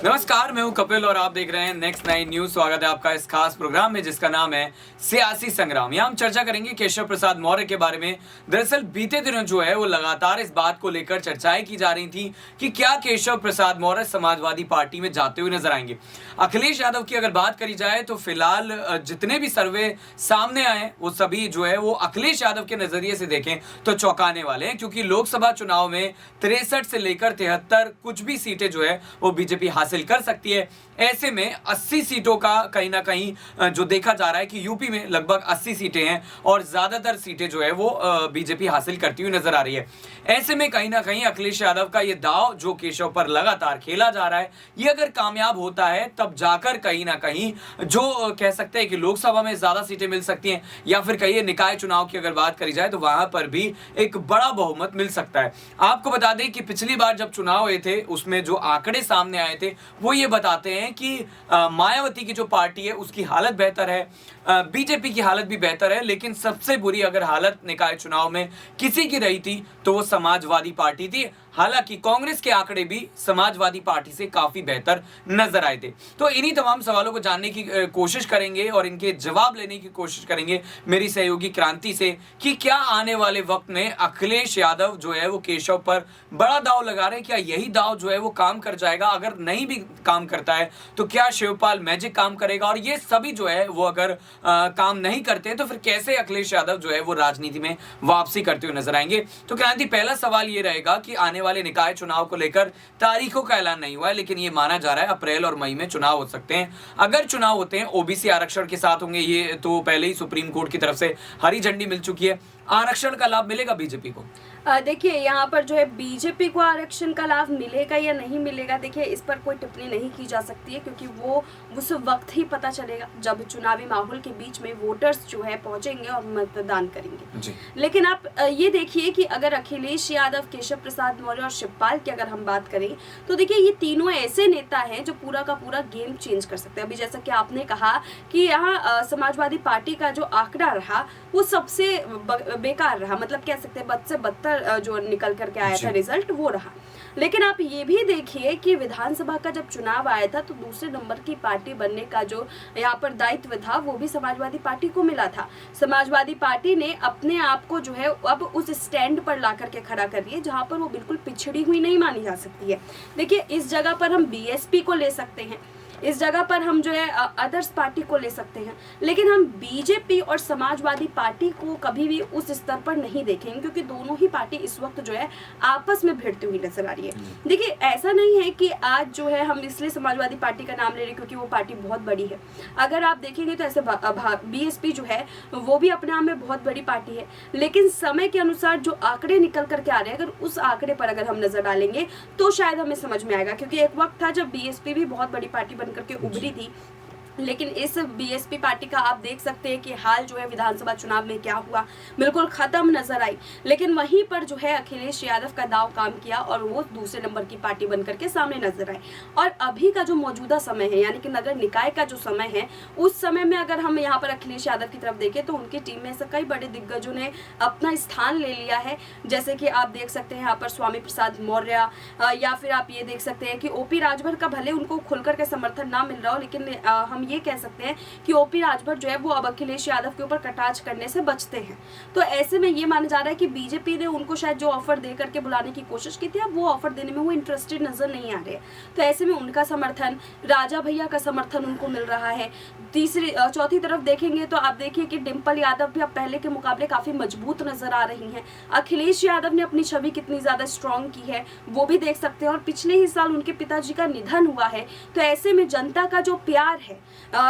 नमस्कार, मैं हूं कपिल और आप देख रहे हैं नेक्स्ट 9 न्यूज। स्वागत है आपका इस खास प्रोग्राम में जिसका नाम है सियासी संग्राम। यहाँ हम चर्चा करेंगे केशव प्रसाद मौर्य के बारे में। दरअसल बीते दिनों जो है वो लगातार इस बात को लेकर चर्चाएं की जा रही थी कि क्या केशव प्रसाद मौर्य समाजवादी पार्टी में जाते हुए नजर आएंगे। अखिलेश यादव की अगर बात करी जाए तो फिलहाल जितने भी सर्वे सामने आए वो सभी जो है वो अखिलेश यादव के नजरिए से देखें तो चौंकाने वाले हैं, क्योंकि लोकसभा चुनाव में 63 से लेकर 73 कुछ भी सीटें जो है वो बीजेपी हासिल कर सकती है। ऐसे में 80 सीटों का कहीं ना कहीं जो देखा जा रहा है कि यूपी में लगभग 80 सीटें हैं और ज्यादातर सीटें जो है वो बीजेपी हासिल करती हुई नजर आ रही है। ऐसे में कहीं ना कहीं अखिलेश यादव का ये दाव जो केशव पर लगातार खेला जा रहा है, ये अगर कामयाब होता है तब जाकर कहीं ना कहीं जो कह सकते हैं कि लोकसभा में ज्यादा सीटें मिल सकती हैं, या फिर कहिए निकाय चुनाव की अगर बात करी जाए तो वहां पर भी एक बड़ा बहुमत मिल सकता है। आपको बता दें कि पिछली बार जब चुनाव हुए थे उसमें जो आंकड़े सामने आए थे वो ये बताते हैं कि मायावती की जो पार्टी है उसकी हालत बेहतर है, बीजेपी की हालत भी बेहतर है, लेकिन सबसे बुरी अगर हालत निकाय चुनाव में किसी की रही थी तो वो समाजवादी पार्टी थी। हालांकि कांग्रेस के आंकड़े भी समाजवादी पार्टी से काफी बेहतर नजर आए थे। तो इन्हीं तमाम सवालों को जानने की कोशिश करेंगे और इनके जवाब लेने की कोशिश करेंगे मेरी सहयोगी क्रांति से कि क्या आने वाले वक्त में अखिलेश यादव जो है वो केशव पर बड़ा दाव लगा रहे हैं, क्या यही दाव जो है वो काम कर जाएगा। अगर नहीं भी काम करता है तो क्या शिवपाल मैजिक काम करेगा, और ये सभी जो है वो अगर काम नहीं करते हैं तो फिर कैसे अखिलेश यादव जो है वो राजनीति में वापसी करते हुए नजर आएंगे। तो क्रांति, पहला सवाल ये रहेगा कि आने वाले निकाय चुनाव को लेकर तारीखों का ऐलान नहीं हुआ है, लेकिन ये माना जा रहा है अप्रैल और मई में चुनाव हो सकते हैं। अगर चुनाव होते हैं ओबीसी आरक्षण के साथ होंगे, ये तो पहले ही सुप्रीम कोर्ट की तरफ से हरी झंडी मिल चुकी है। आरक्षण का लाभ मिलेगा बीजेपी को? देखिए यहाँ पर जो है बीजेपी को आरक्षण का लाभ मिलेगा या नहीं मिलेगा, देखिए इस पर कोई टिप्पणी नहीं की जा सकती है, क्योंकि वो उस वक्त ही पता चलेगा जब चुनावी माहौल के बीच में वोटर्स जो है पहुंचेंगे और मतदान करेंगे। लेकिन आप ये देखिए कि अगर अखिलेश यादव, केशव प्रसाद मौर्य और शिवपाल की अगर हम बात करें तो देखिए ये तीनों ऐसे नेता हैं जो पूरा का पूरा गेम चेंज कर सकते हैं। अभी जैसा कि आपने कहा कि यहाँ समाजवादी पार्टी का जो आंकड़ा रहा वो सबसे बेकार रहा, मतलब कह सकते हैं बद से बदतर जो निकल करके आया था रिजल्ट वो रहा। लेकिन आप ये भी देखिए कि विधानसभा का जब चुनाव आया था तो दूसरे नंबर की पार्टी बनने का जो यहाँ पर दायित्व था वो भी समाजवादी पार्टी को मिला था। समाजवादी पार्टी ने अपने आप को जो है अब उस स्टैंड पर ला करके खड़ा कर दिया जहाँ पर वो बिल्कुल पिछड़ी हुई नहीं मानी जा सकती है। देखिए इस जगह पर हम बीएसपी को ले सकते हैं, इस जगह पर हम जो है अदर्स पार्टी को ले सकते हैं, लेकिन हम बीजेपी और समाजवादी पार्टी को कभी भी उस स्तर पर नहीं देखेंगे, क्योंकि दोनों ही पार्टी इस वक्त जो है आपस में भिड़ती हुई नजर आ रही है। देखिए ऐसा नहीं है कि आज जो है हम इसलिए समाजवादी पार्टी का नाम ले रहे हैं क्योंकि वो पार्टी बहुत बड़ी है। अगर आप देखेंगे तो ऐसे बीएसपी जो है वो भी अपने आप में बहुत बड़ी पार्टी है, लेकिन समय के अनुसार जो आंकड़े निकल करके आ रहे हैं, अगर उस आंकड़े पर अगर हम नजर डालेंगे तो शायद हमें समझ में आएगा। क्योंकि एक वक्त था जब बीएसपी भी बहुत बड़ी पार्टी करके उभरी थी, लेकिन इस बीएसपी पार्टी का आप देख सकते हैं कि हाल जो है विधानसभा चुनाव में क्या हुआ, बिल्कुल खत्म नजर आई। लेकिन वहीं पर जो है अखिलेश यादव का दाव काम किया और वो दूसरे नंबर की पार्टी बनकर के सामने नजर आए। और अभी का जो मौजूदा समय है, यानी कि नगर निकाय का जो समय है, उस समय में अगर हम यहाँ पर अखिलेश यादव की तरफ देखें तो उनकी टीम में से कई बड़े दिग्गजों ने अपना स्थान ले लिया है। जैसे कि आप देख सकते हैं यहाँ पर स्वामी प्रसाद मौर्य, या फिर आप ये देख सकते हैं कि ओपी राजभर का भले उनको खुलकर के समर्थन ना मिल रहा हो, लेकिन हम ये कह सकते हैं कि ओपी राजभर जो है वो अब अखिलेश यादव के ऊपर कटाक्ष करने से बचते हैं। तो ऐसे में ये माना जा रहा है कि बीजेपी ने उनको शायद जो ऑफर दे करके बुलाने की कोशिश की थी, अब वो ऑफर देने में वो इंटरेस्टेड नजर नहीं आ रहे। तो ऐसे में उनका समर्थन, राजा भैया का समर्थन उनको मिल रहा है। चौथी तरफ देखेंगे तो आप देखिए कि डिम्पल यादव भी अब पहले के मुकाबले काफी मजबूत नजर आ रही हैं। अखिलेश यादव ने अपनी छवि कितनी ज्यादा स्ट्रॉन्ग की है वो भी देख सकते हैं, और पिछले ही साल उनके पिताजी का निधन हुआ है। तो ऐसे में जनता का जो प्यार है,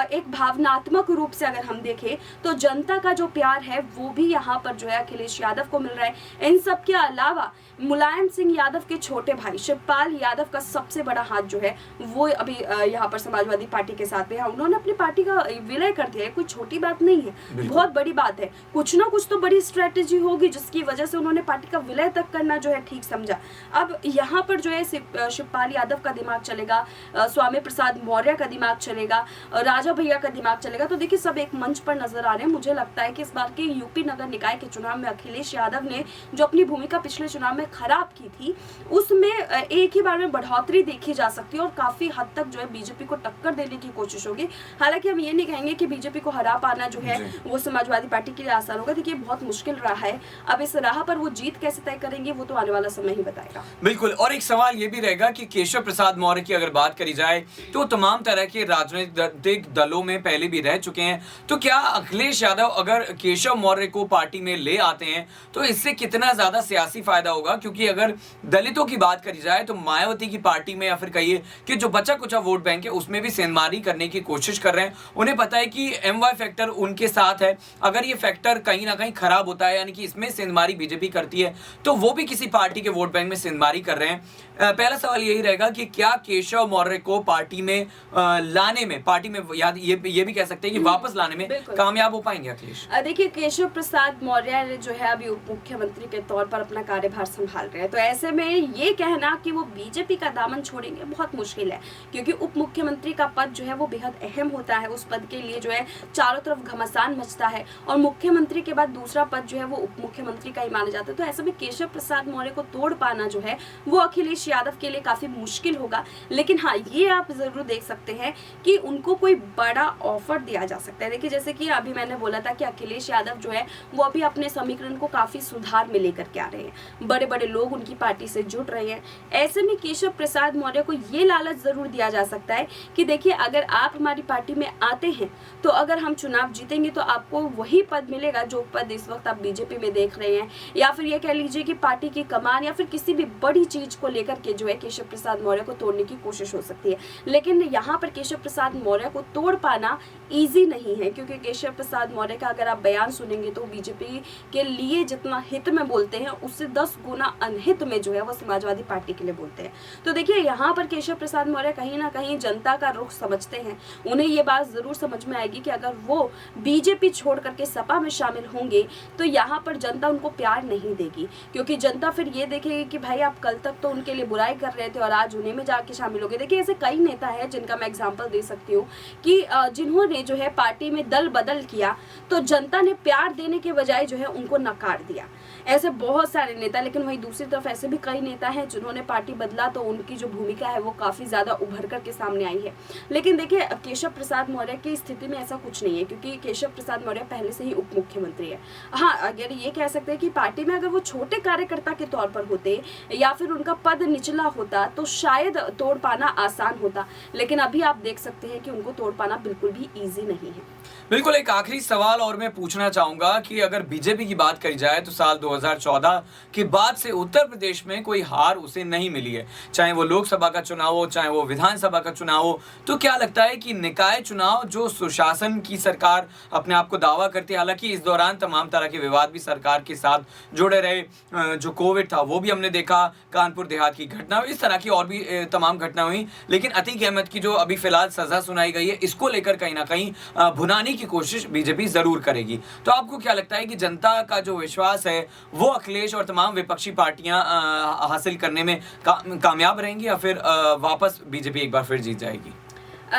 एक भावनात्मक रूप से अगर हम देखें तो जनता का जो प्यार है वो भी यहाँ पर जो है अखिलेश यादव को मिल रहा है। इन सब के अलावा मुलायम सिंह यादव के छोटे भाई शिवपाल यादव का सबसे बड़ा हाथ जो है वो अभी यहाँ पर समाजवादी पार्टी के साथ में है। उन्होंने अपनी पार्टी का विलय कर दिया है, कोई छोटी बात नहीं है, बहुत बड़ी बात है। कुछ ना कुछ तो बड़ी स्ट्रेटेजी होगी जिसकी वजह से उन्होंने पार्टी का विलय तक करना जो है ठीक समझा। अब यहाँ पर जो है शिवपाल यादव का दिमाग चलेगा, स्वामी प्रसाद मौर्य का दिमाग चलेगा, राजा भैया का दिमाग चलेगा। तो देखिए सब एक मंच पर नजर आ रहे हैं। मुझे लगता है कि इस बार के यूपी नगर निकाय के चुनाव में अखिलेश यादव ने जो अपनी भूमिका पिछले चुनाव में खराब की थी, उसमें एक ही बार में बढ़ोतरी देखी जा सकती है और काफी हद तक जो है बीजेपी को टक्कर देने की कोशिश होगी। हालांकि हम ये नहीं कहेंगे कि बीजेपी को हरा पाना जो है वो समाजवादी पार्टी के लिए आसान होगा। देखिए बहुत मुश्किल रहा है, अब इस राह पर वो जीत कैसे तय करेंगे वो तो आने वाला समय ही बताएगा। बिल्कुल। और एक सवाल ये भी रहेगा कि केशव प्रसाद मौर्य की अगर बात करी जाए तो तमाम तरह के राजनीतिक दलों में पहले भी रह चुके हैं, तो क्या अखिलेश यादव अगर केशव मौर्य को पार्टी में ले आते हैं तो इससे कितना ज्यादा सियासी फायदा होगा? क्योंकि अगर दलितों की बात करी जाए तो मायावती की पार्टी में या फिर कहिए कि जो बचा कुचा वोट बैंक है उसमें भी सेंधमारी करने की कोशिश कर रहे हैं। उन्हें पता है कि MY फैक्टर उनके साथ है, अगर ये फैक्टर कहीं ना कहीं खराब होता है यानी कि इसमें सेंधमारी बीजेपी करती है तो वो भी किसी पार्टी के वोट बैंक में सेंधमारी कर रहे हैं। पहला सवाल यही रहेगा कि क्या केशव मौर्य को पार्टी में लाने में, पार्टी में ये भी कह सकते हैं कि वापस लाने में कामयाब हो पाएंगे अखिलेश? देखिए केशव प्रसाद मौर्य जो है अभी उप मुख्यमंत्री के तौर पर अपना कार्यभार संभाल रहे हैं, तो ऐसे में ये कहना कि वो बीजेपी का दामन छोड़ेंगे बहुत मुश्किल है, क्योंकि उप मुख्यमंत्री का पद जो है वो बेहद अहम होता है। उस पद के लिए जो है चारों तरफ घमासान मचता है और मुख्यमंत्री के बाद दूसरा पद जो है वो उप मुख्यमंत्री का ही माना जाता है। तो ऐसे में केशव प्रसाद मौर्य को तोड़ पाना जो है वो अखिलेश यादव के लिए काफी मुश्किल होगा। लेकिन हाँ, ये आप जरूर देख सकते हैं कि उनको कोई बड़ा ऑफर दिया जा सकता है। देखिए जैसे कि अभी मैंने बोला था कि अखिलेश यादव जो है वो अभी अपने समीकरण को काफी सुधार में लेकर के आ रहे हैं, बड़े बड़े लोग उनकी पार्टी से जुड़ रहे हैं। ऐसे में केशव प्रसाद मौर्य को ये लालच जरूर दिया जा सकता है कि देखिए अगर आप हमारी पार्टी में आते हैं तो अगर हम चुनाव जीतेंगे तो आपको वही पद मिलेगा जो पद इस वक्त आप बीजेपी में देख रहे हैं, या फिर ये कह लीजिए कि पार्टी की कमान या फिर किसी भी बड़ी चीज को लेकर के जो है केशव प्रसाद मौर्य को तोड़ने की कोशिश हो सकती है। लेकिन यहाँ पर केशव प्रसाद मौर्य को तोड़ पाना इजी नहीं है, क्योंकि केशव प्रसाद मौर्य का अगर आप बयान सुनेंगे तो बीजेपी के लिए जितना हित में बोलते हैं उससे 10 गुना अनहित में जो है वो समाजवादी पार्टी के लिए बोलते हैं। तो देखिए यहाँ पर केशव प्रसाद मौर्य कहीं ना कहीं जनता का रुख समझते हैं। उन्हें ये बात जरूर समझ में आएगी कि अगर वो बीजेपी छोड़ करके सपा में शामिल होंगे तो यहाँ पर जनता उनको प्यार नहीं देगी, क्योंकि जनता फिर ये देखेगी कि भाई आप कल तक तो उनके लिए बुराई कर रहे थे और आज उन्हीं में जाके शामिल हो गए। देखिए ऐसे कई नेता है जिनका मैं एग्जांपल दे सकती हूँ कि जिन्होंने जो है पार्टी में दल बदल किया तो जनता ने प्यार देने के बजाय जो है उनको नकार दिया। ऐसे बहुत सारे नेता, लेकिन वहीं दूसरी तरफ ऐसे भी कई नेता हैं जिन्होंने पार्टी बदला तो उनकी जो भूमिका है वो काफी ज्यादा उभर करके सामने आई है। लेकिन देखिए केशव प्रसाद मौर्य की स्थिति में ऐसा कुछ नहीं है, क्योंकि केशव प्रसाद मौर्य पहले से ही उप मुख्यमंत्री है। हाँ, अगर ये कह सकते हैं कि पार्टी में अगर वो छोटे कार्यकर्ता के तौर पर होते या फिर उनका पद निचला होता तो शायद तोड़ पाना आसान होता, लेकिन अभी आप देख सकते हैं कि उनको तोड़ पाना बिल्कुल भी ईजी नहीं है। बिल्कुल। एक आखिरी सवाल और मैं पूछना चाहूंगा कि अगर बीजेपी की बात करी जाए तो साल 2014 के बाद से उत्तर प्रदेश में कोई हार उसे नहीं मिली है, चाहे वो लोकसभा का चुनाव हो चाहे वो विधानसभा का चुनाव हो। तो क्या लगता है कि निकाय चुनाव जो सुशासन की सरकार अपने आप को दावा करती है, हालांकि इस दौरान तमाम तरह के विवाद भी सरकार के साथ जुड़े रहे, जो कोविड था वो भी हमने देखा, कानपुर देहात की घटना, इस तरह की और भी तमाम घटना हुई, लेकिन अतीक अहमद की जो अभी फिलहाल सजा सुनाई गई है इसको लेकर कहीं ना कहीं भुनाने की कोशिश बीजेपी जरूर करेगी। तो आपको क्या लगता है कि जनता का जो विश्वास है वो अखिलेश और तमाम विपक्षी पार्टियां हासिल करने में कामयाब रहेंगी या फिर वापस बीजेपी एक बार फिर जीत जाएगी?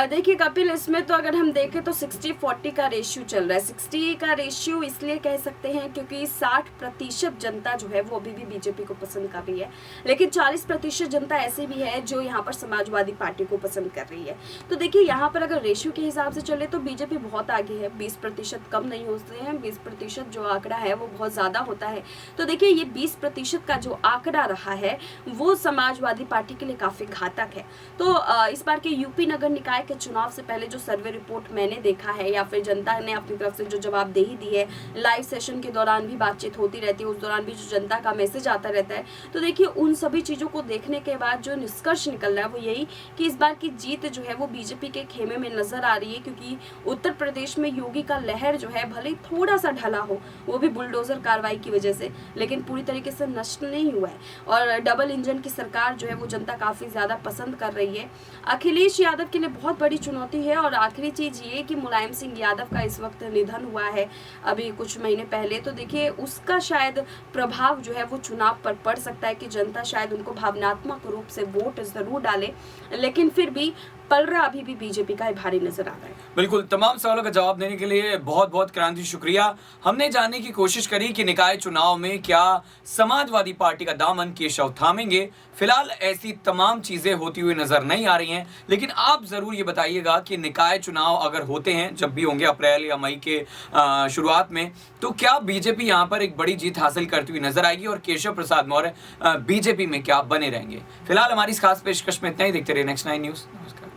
देखिए कपिल, इसमें तो अगर हम देखें तो 60-40 का रेशियो चल रहा है। 60 का रेशियो इसलिए कह सकते हैं क्योंकि 60% जनता जो है वो अभी भी बीजेपी को पसंद कर रही है, लेकिन 40% जनता ऐसी भी है जो यहाँ पर समाजवादी पार्टी को पसंद कर रही है। तो देखिए यहाँ पर अगर रेशियो के हिसाब से चले तो बीजेपी बहुत आगे है, 20% कम नहीं होते हैं, 20% जो आंकड़ा है वो बहुत ज़्यादा होता है। तो देखिए ये 20% का जो आंकड़ा रहा है वो समाजवादी पार्टी के लिए काफ़ी घातक है। तो इस बार के यूपी नगर निकाय के चुनाव से पहले जो सर्वे रिपोर्ट मैंने देखा है या फिर जनता ने अपनी तरफ से जो जवाबदेही दी है, लाइव सेशन के दौरान भी बातचीत होती रहती है, उस दौरान भी जो जनता का मैसेज आता रहता है, तो देखिए उन सभी चीज़ों को देखने के बाद जो निष्कर्ष निकल रहा है वो यही कि इस बार की जीत जो है वो बीजेपी के खेमे में नजर आ रही है, क्योंकि उत्तर प्रदेश में योगी का लहर जो है भले ही थोड़ा सा ढला हो, वो भी बुलडोजर कार्रवाई की वजह से, लेकिन पूरी तरीके से नष्ट नहीं हुआ है और डबल इंजन की सरकार जो है वो जनता काफ़ी ज़्यादा पसंद कर रही है। अखिलेश यादव के लिए बहुत बड़ी चुनौती है। और आखिरी चीज़ ये कि मुलायम सिंह यादव का इस वक्त निधन हुआ है अभी कुछ महीने पहले, तो देखिए उसका शायद प्रभाव जो है वो चुनाव पर पड़ सकता है कि जनता शायद उनको भावनात्मक रूप से वोट ज़रूर डाले, लेकिन फिर भी पलड़ा अभी भी बीजेपी का ही भारी नजर आ रहा है। बिल्कुल, तमाम सवालों का जवाब देने के लिए बहुत बहुत क्रांति शुक्रिया। हमने जानने की कोशिश करी कि निकाय चुनाव में क्या समाजवादी पार्टी का दामन केशव थामेंगे। फिलहाल ऐसी तमाम चीजें होती हुई नजर नहीं आ रही हैं, लेकिन आप जरूर ये बताइएगा कि निकाय चुनाव अगर होते हैं, जब भी होंगे अप्रैल या मई के शुरुआत में, तो क्या बीजेपी यहाँ पर एक बड़ी जीत हासिल करती हुई नजर आएगी और केशव प्रसाद मौर्य बीजेपी में क्या बने रहेंगे। फिलहाल हमारी इस खास पेशकश में इतना ही। देखते रहिए नेक्स्ट 9 न्यूज़। नमस्कार।